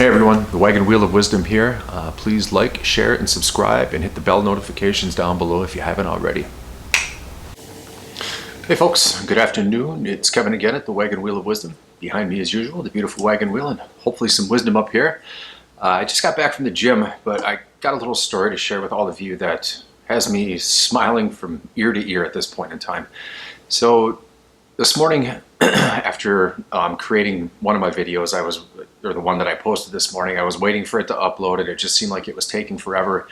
Hey everyone, the Wagon Wheel of Wisdom here. Please like, share, and subscribe, and hit the bell notifications down below if you haven't already. Hey folks, good afternoon. It's Kevin again at the Wagon Wheel of Wisdom. Behind me as usual, the beautiful wagon wheel, and hopefully some wisdom up here. I just got back from the gym, but I got a little story to share with all of you that has me smiling from ear to ear at this point in time. So this morning, after creating one of my videos, or the one that I posted this morning, I was waiting for it to upload, and it just seemed like it was taking forever.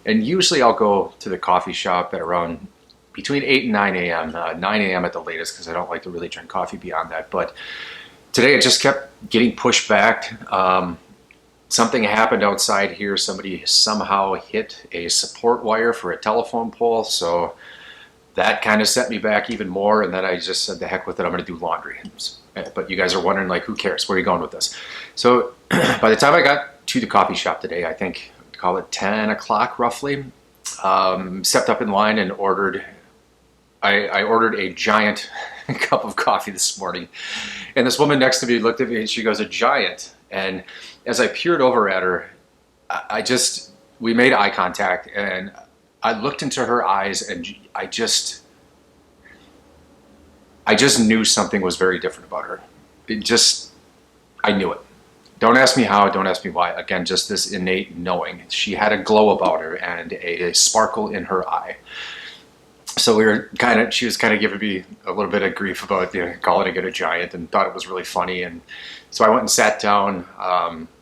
And usually I'll go to the coffee shop at around between 8 and 9 a.m., 9 a.m. at the latest, because I don't like to really drink coffee beyond that. But today it just kept getting pushed back. Something happened outside here. Somebody somehow hit a support wire for a telephone pole, so that kind of set me back even more, and then I just said, the heck with it, I'm going to do laundry. But you guys are wondering, like, who cares? Where are you going with this? So by the time I got to the coffee shop today, I think, call it 10 o'clock roughly, stepped up in line and ordered, I ordered a giant cup of coffee this morning. And this woman next to me looked at me and she goes, "A giant?" And as I peered over at her, we made eye contact, and I looked into her eyes, and I just knew something was very different about her. I knew it. Don't ask me how, don't ask me why. Again, just this innate knowing. She had a glow about her and a sparkle in her eye. So she was kind of giving me a little bit of grief about calling it a giant, and thought it was really funny. And so I went and sat down.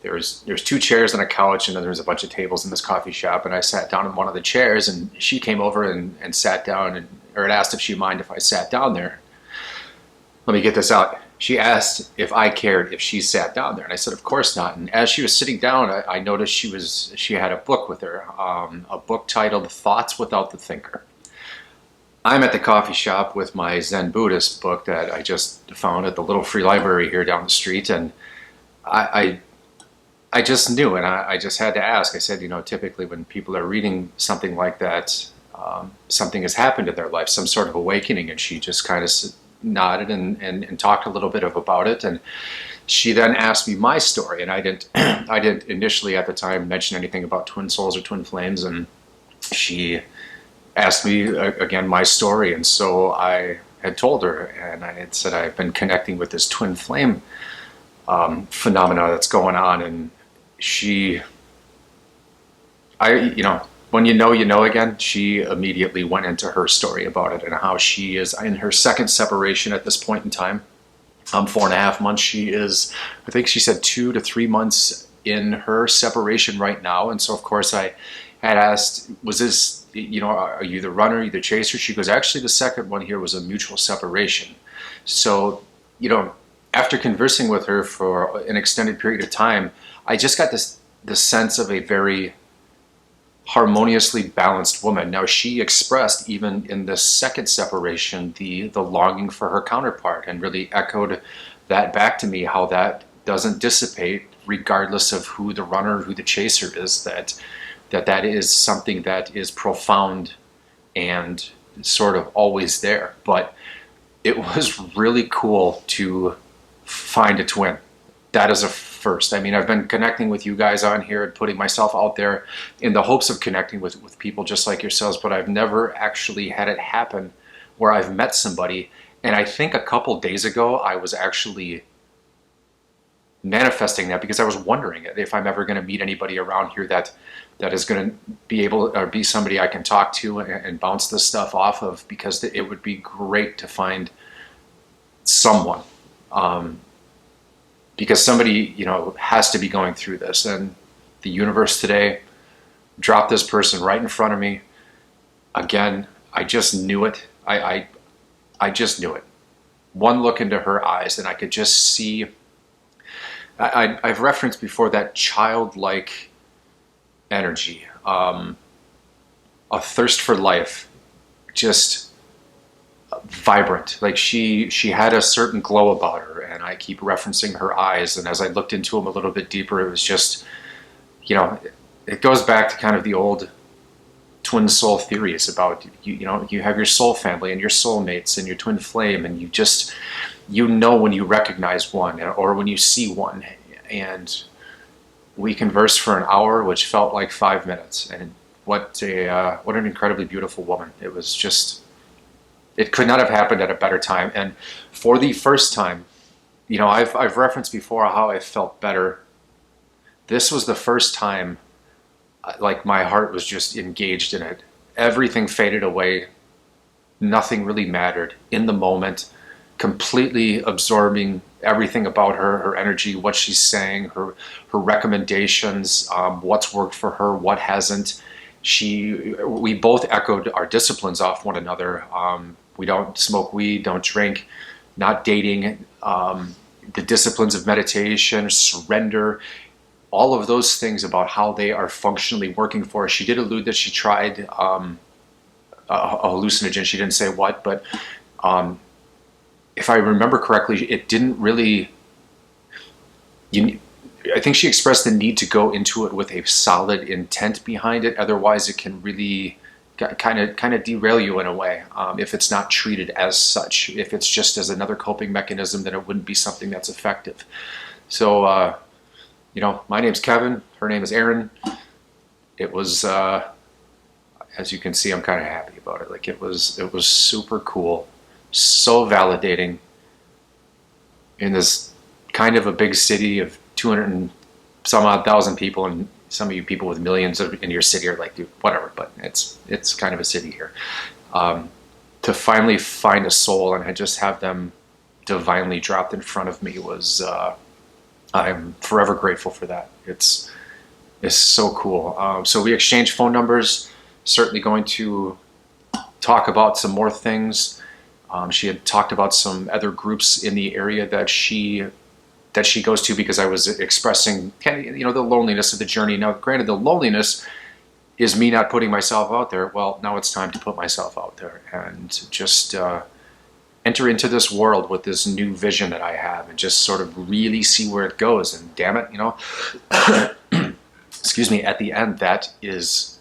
There's 2 chairs and a couch, and then there's a bunch of tables in this coffee shop. And I sat down in one of the chairs, and she came over and sat down, or asked if she'd mind if I sat down there. Let me get this out. She asked if I cared if she sat down there, and I said, of course not. And as she was sitting down, I noticed she had a book with her, a book titled Thoughts Without the Thinker. I'm at the coffee shop with my Zen Buddhist book that I just found at the little free library here down the street, and I just knew, and I just had to ask. I said, typically when people are reading something like that, something has happened in their life, some sort of awakening, and she just kind of nodded and talked a little bit about it. And she then asked me my story, and I didn't initially at the time mention anything about twin souls or twin flames, and she asked me again my story. And so I had told her, and I had said I've been connecting with this twin flame phenomena that's going on. And when you know again, she immediately went into her story about it and how she is in her second separation at this point in time. 4.5 months. She is, I think she said 2 to 3 months in her separation right now. And so of course I had asked, was this, are you the runner, you the chaser? She goes, actually the second one here was a mutual separation. So, after conversing with her for an extended period of time, I just got the sense of a very harmoniously balanced woman. Now, she expressed, even in the second separation, the longing for her counterpart, and really echoed that back to me, how that doesn't dissipate regardless of who the runner, who the chaser is, that is something that is profound and sort of always there. But it was really cool to find a twin. That is a first. I mean, I've been connecting with you guys on here and putting myself out there in the hopes of connecting with people just like yourselves, but I've never actually had it happen where I've met somebody. And I think a couple days ago I was actually manifesting that, because I was wondering if I'm ever going to meet anybody around here that is going to be able, or be somebody I can talk to and bounce this stuff off of, because it would be great to find someone, because somebody has to be going through this, and the universe today dropped this person right in front of me. Again, I just knew it. I just knew it. One look into her eyes, and I could just see. I've referenced before that childlike energy, a thirst for life, just vibrant. Like she had a certain glow about her, and I keep referencing her eyes. And as I looked into them a little bit deeper, it was just, it goes back to kind of the old twin soul theories about, you have your soul family and your soulmates and your twin flame, and when you recognize one or when you see one. And We conversed for an hour, which felt like 5 minutes. And what an incredibly beautiful woman. It was just, it could not have happened at a better time. And for the first time, you know, I've referenced before how I felt better. This was the first time like my heart was just engaged in it. Everything faded away. Nothing really mattered in the moment. Completely absorbing everything about her, her energy, what she's saying, her recommendations, what's worked for her, what hasn't. We both echoed our disciplines off one another. We don't smoke weed, don't drink, not dating. The disciplines of meditation, surrender, all of those things about how they are functionally working for us. She did allude that she tried a hallucinogen. She didn't say what, but if I remember correctly, it didn't really. I think she expressed the need to go into it with a solid intent behind it. Otherwise, it can really kind of derail you in a way if it's not treated as such. If it's just as another coping mechanism, then it wouldn't be something that's effective. So, you know, my name's Kevin. Her name is Erin. It was, as you can see, I'm kind of happy about it. Like it was super cool, so validating in this kind of a big city of 200 and some odd thousand people, and some of you people with millions in your city are like, dude, whatever, but it's kind of a city here. To finally find a soul and just have them divinely dropped in front of me was, I'm forever grateful for that. It's so cool. So we exchanged phone numbers, certainly going to talk about some more things. She had talked about some other groups in the area that she goes to, because I was expressing kind of, you know, the loneliness of the journey. Now, granted, the loneliness is me not putting myself out there. Well, now it's time to put myself out there and just enter into this world with this new vision that I have and just sort of really see where it goes. And damn it, you know, excuse me, at the end, that is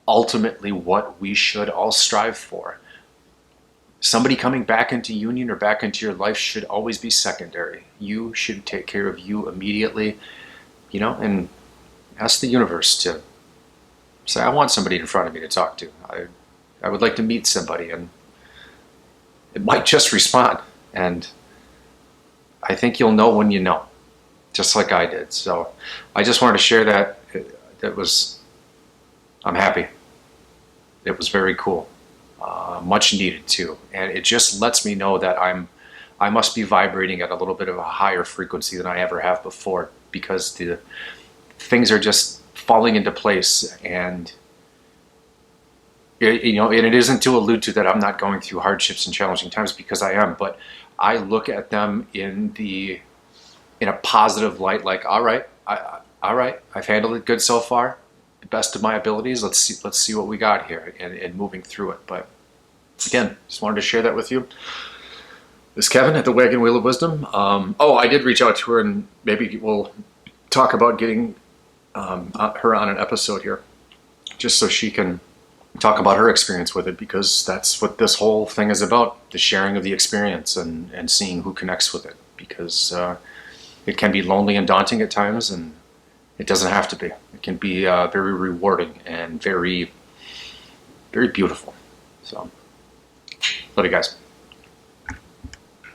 ultimately what we should all strive for. Somebody coming back into union or back into your life should always be secondary. You should take care of you immediately, you know, and ask the universe to say, I want somebody in front of me to talk to. I would like to meet somebody, and it might just respond. And I think you'll know when you know, just like I did. So I just wanted to share that. I'm happy. It was very cool. Much needed too, and it just lets me know that I must be vibrating at a little bit of a higher frequency than I ever have before, because the things are just falling into place. And you know, and it isn't to allude to that I'm not going through hardships and challenging times, because I am, but I look at them in a positive light, like, all right, I've handled it good so far, the best of my abilities. Let's see what we got here, and moving through it. But again, just wanted to share that with you. This is Kevin at the Wagon Wheel of Wisdom. Oh, I did reach out to her, and maybe we'll talk about getting her on an episode here, just so she can talk about her experience with it, because that's what this whole thing is about, the sharing of the experience and seeing who connects with it, because it can be lonely and daunting at times, and it doesn't have to be. It can be very rewarding and very, very beautiful. So, love you guys.